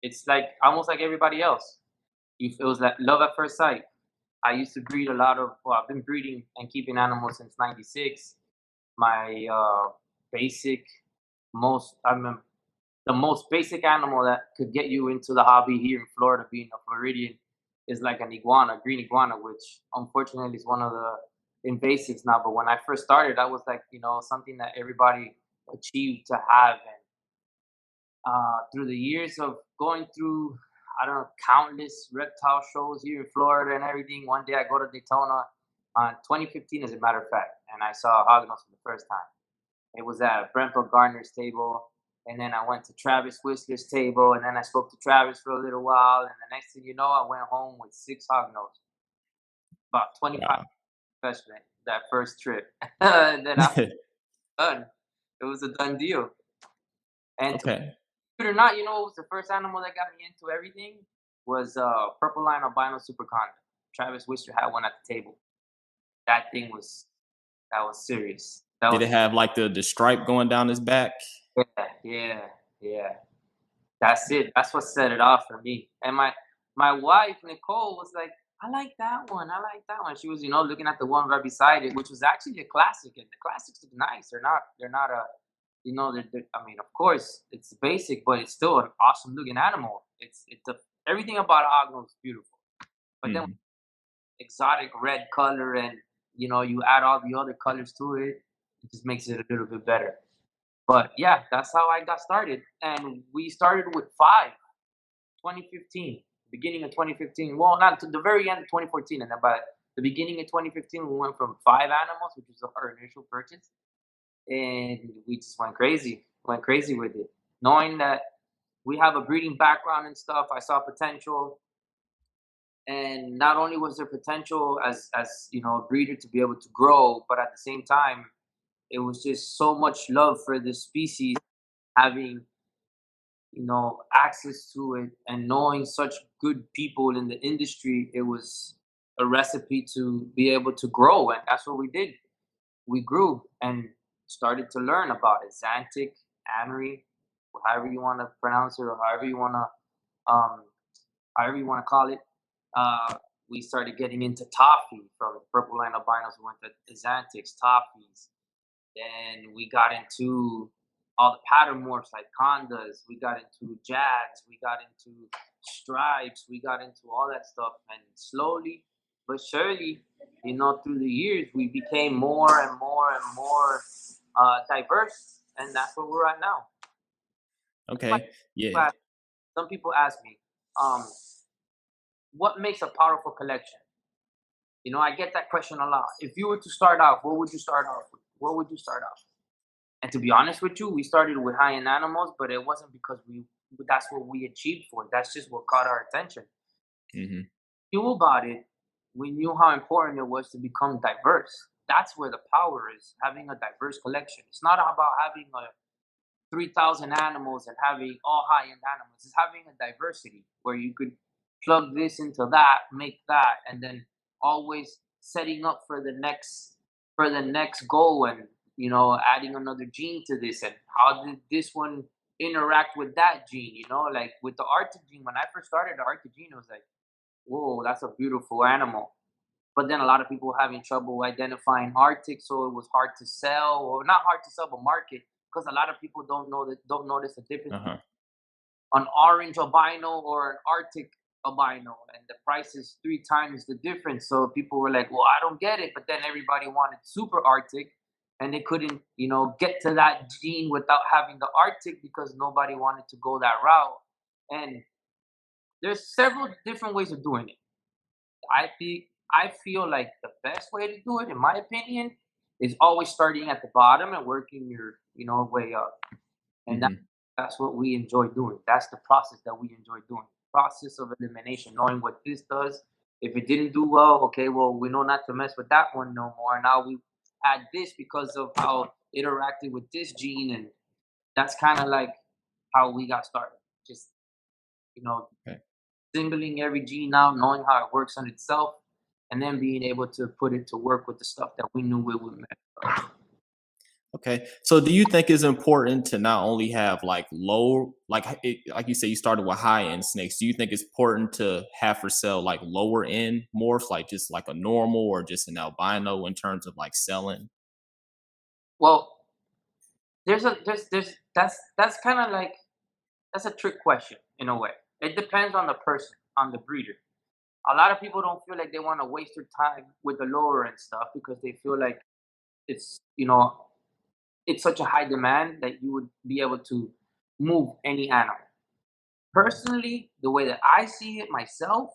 It's like almost like everybody else. It was like love at first sight. I used to breed a lot of. Well, I've been breeding and keeping animals since '96. My basic, most I mean, the most basic animal that could get you into the hobby here in Florida, being a Floridian, is like an iguana, green iguana, which unfortunately is one of the invasives now. But when I first started, that was like something that everybody achieved to have, and through the years of going through, I don't know, countless reptile shows here in Florida and everything. One day I go to Daytona, 2015, as a matter of fact, and I saw Hognose for the first time. It was at Brentford Gardner's table. And then I went to Travis Whistler's table, and then I spoke to Travis for a little while. And the next thing you know, I went home with 6 Hognose, about 25 Wow. investment that first trip. And then I done. It was a done deal. And to Okay. believe it or not, what was the first animal that got me into everything? Was purple line albino superconda. Travis Whistler had one at the table. That thing was that was serious. That Did was it have like the stripe going down his back? yeah. Yeah. That's it. That's what set it off for me. And my wife Nicole was like, "I like that one. I like that one." She was, looking at the one right beside it, which was actually a classic. And the classics look nice. They're not a, I mean, of course, it's basic, but it's still an awesome looking animal. Everything about Ogno is beautiful. But then Mhm. exotic red color, and you add all the other colors to it, it just makes it a little bit better. But yeah, that's how I got started. And we started with 2015, beginning of 2015. Well, not to the very end of 2014, and then by the beginning of 2015, we went from 5 animals, which was our initial purchase, and we just went crazy with it, knowing that we have a breeding background and stuff. I saw potential, and not only was there potential as a breeder to be able to grow, but at the same time, it was just so much love for this species, having access to it and knowing such good people in the industry. It was a recipe to be able to grow, and that's what we did. We grew and started to learn about it. Xantic, Amory, however you want to pronounce it, or however you want to call it. Uh, we started getting into toffee. From purple line albinos, we went to Xantics, toffees. Then we got into all the pattern morphs like condas. We got into jags. We got into stripes. We got into all that stuff. And slowly but surely, through the years, we became more and more and more diverse. And that's where we're at now. Okay. Yeah. But some people ask me, um, what makes a powerful collection? I get that question a lot. If you were to start off, what would you start off with? What would you start off? And to be honest with you, we started with high-end animals, but it wasn't because that's what we achieved for. That's just what caught our attention. Mhm. Knew about it. We knew how important it was to become diverse. That's where the power is, having a diverse collection. It's not about having 3,000 animals and having all high-end animals. It's having a diversity where you could plug this into that, make that, and then always setting up for the next goal, and adding another gene to this, and how did this one interact with that gene, like with the Arctic gene. When I first started the Arctic gene, it was like, whoa, that's a beautiful animal. But then a lot of people were having trouble identifying Arctic, so it was hard to sell, or not hard to sell, but market, because a lot of people don't notice the difference Uh-huh. an orange albino or an Arctic albino, and the price is 3 times the difference. So people were like, "Well, I don't get it." But then everybody wanted super Arctic, and they couldn't, get to that gene without having the Arctic because nobody wanted to go that route. And there's several different ways of doing it. I feel like the best way to do it, in my opinion, is always starting at the bottom and working your, way up. And Mhm. that's what we enjoy doing. That's the process that we enjoy doing. Process of elimination, knowing what this does. If it didn't do well, okay, well, we know not to mess with that one no more. Now we add this because of how it interacted with this gene, and that's kind of like how we got started. Just you know, Okay. singling every gene out, knowing how it works on itself, and then being able to put it to work with the stuff that we knew it would mess up. Okay. So do you think it's important to not only have like low, like you say, you started with high end snakes. Do you think it's important to have for sale like lower end morphs, like just like a normal or just an albino in terms of like selling? Well, there's that's kind of like that's a trick question in a way. It depends on the person, on the breeder. A lot of people don't feel like they want to waste their time with the lower end stuff because they feel like it's it's such a high demand that you would be able to move any animal. Personally, the way that I see it myself,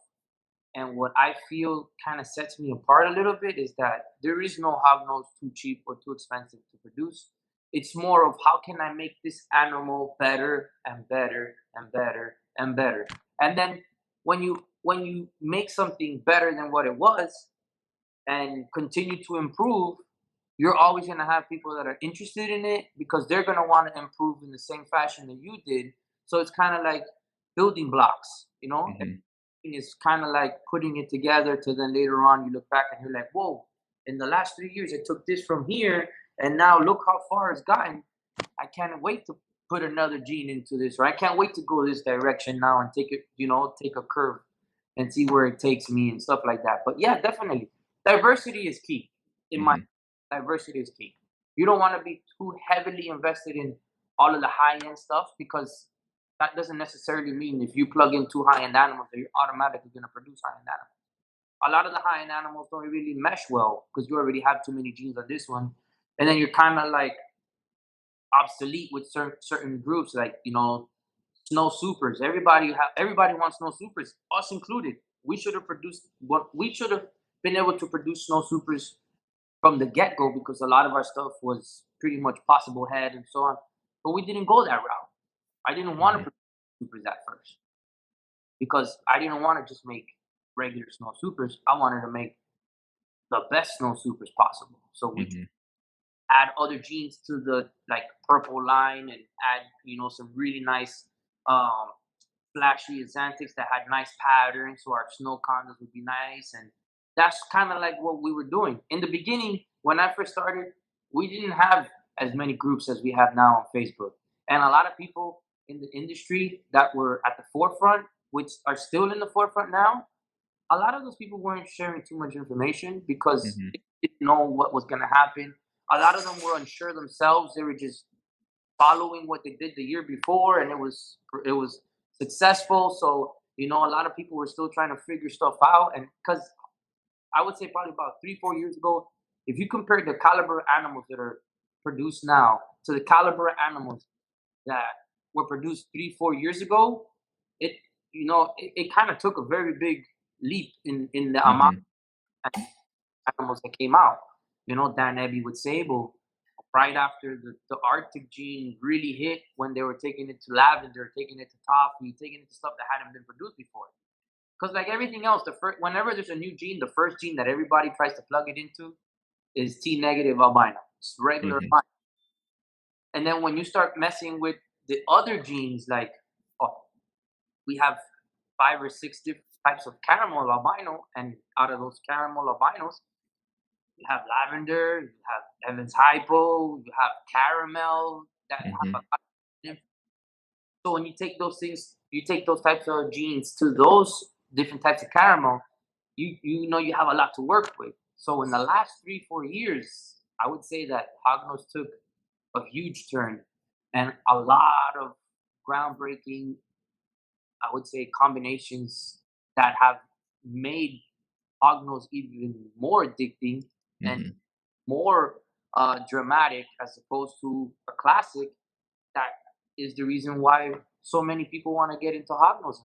and what I feel kind of sets me apart a little bit is that there is no hog nose too cheap or too expensive to produce. It's more of how can I make this animal better and better and better and better. And then when you make something better than what it was and continue to improve, you're always going to have people that are interested in it because they're going to want to improve in the same fashion that you did. So it's kind of like building blocks, Hmm. is kind of like putting it together to then later on you look back and you're like, whoa, in the last 3 years, I took this from here and now look how far it's gotten. I can't wait to put another gene into this, or I can't wait to go this direction now and take it, take a curve and see where it takes me and stuff like that. But yeah, definitely. Diversity is key. In my Hmm. Diversity is key. You don't want to be too heavily invested in all of the high end stuff because that doesn't necessarily mean if you plug in two high end animals that you're automatically going to produce high end animals. A lot of the high end animals don't really mesh well because you already have too many genes on this one. And then you're kind of like obsolete with certain groups, like snow supers. Everybody wants snow supers, us included. We should have been able to produce snow supers from the get go because a lot of our stuff was pretty much possible head and so on. But we didn't go that route. I didn't want to Hmm. produce supers at first because I didn't want to just make regular snow supers. I wanted to make the best snow supers possible. So we Hmm. add other genes to the like purple line and add some really nice um flashy Xanthics that had nice patterns so our snow condos would be nice. And that's kind of like what we were doing in the beginning. When I first started, we didn't have as many groups as we have now on Facebook, and a lot of people in the industry that were at the forefront, which are still in the forefront now, a lot of those people weren't sharing too much information because Hmm. they didn't know what was going to happen. A lot of them were unsure themselves. They were just following what they did the year before, and it was successful. So a lot of people were still trying to figure stuff out. And because I would say probably about 3 4 years ago, if you compare the caliber animals that are produced now to the caliber animals that were produced 3 4 years ago, it kind of took a very big leap in the amount Hmm. of animals that came out. Dan Ebby with Sable, right after the Arctic gene really hit when they were taking it to lavender, taking it to toffee, taking it to stuff that hadn't been produced before. Because like everything else, whenever there's a new gene, the first gene that everybody tries to plug it into is T negative albino. It's regular Hmm. albino. And then when you start messing with the other genes, like oh, we have 5 or 6 different types of caramel albino, and out of those caramel albinos, you have lavender, you have Evans hypo, you have caramel that have a Hmm. lot of different. So when you take those things, you take those types of genes to those different types of caramel, you have a lot to work with. So in the last 3 4 years, I would say that Hognose took a huge turn and a lot of groundbreaking, I would say, combinations that have made Hognose even more addicting and Hmm. more dramatic as opposed to a classic. That is the reason why so many people want to get into Hognose.